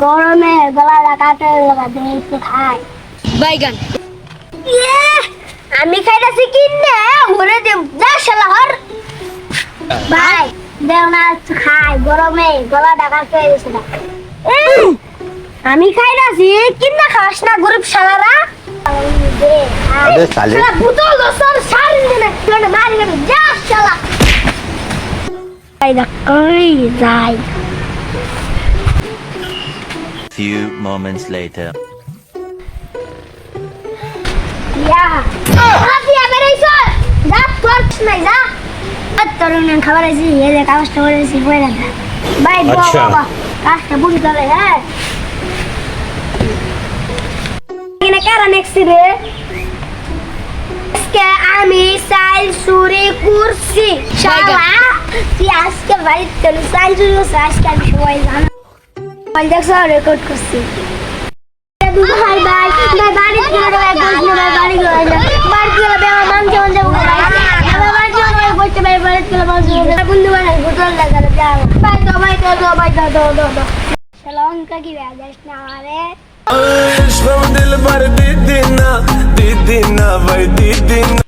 গরমে গলাটা কাটে লাগাতে একটু খাই বাইগান আমি খাইতাছি কিনে ওরে দে যা শালা হর ভাই দেও না একটু খাই গরমে গলাটা কাটে গেছে না আমি খাইতাছি কিনে খাস না গরিব শালারা अबे साले শালা বুতল দসর সারি দিনে তোরে মারি গেল যা শালা আইদা কই যাই few moments later ইয়া আপনি আবার এইসো যা তোরছ নাই যা তরুণ খাবার আছে এই যে কাগজটা করেছি বইরা দা ভাই বাবা কাজটা বুঝি দলে হ্যাঁ এখানে কারণ এক্সিরে আজকে আমি সাইল সুরি কুরসি শালা তুই আজকে ভাই তোর সাইল সুরি আজকে আমি সবাই জানো দেখছো রেকর্ড করছি ভাই ভাই ভাই বাড়ি গেলে ভাই বসলে ভাই বাড়ি গেলে বাড়ি গেলে ভাই মান কেমন যাবো ভাই আমার বাড়ি গেলে ভাই বসতে ভাই বাড়ি গেলে মান যাবো বন্ধু ভাই বোতল লাগালে যা ভাই দাও শালা অঙ্ক কি ভাই যাস না আমারে Aşkım dilber didina, didina, vay didina.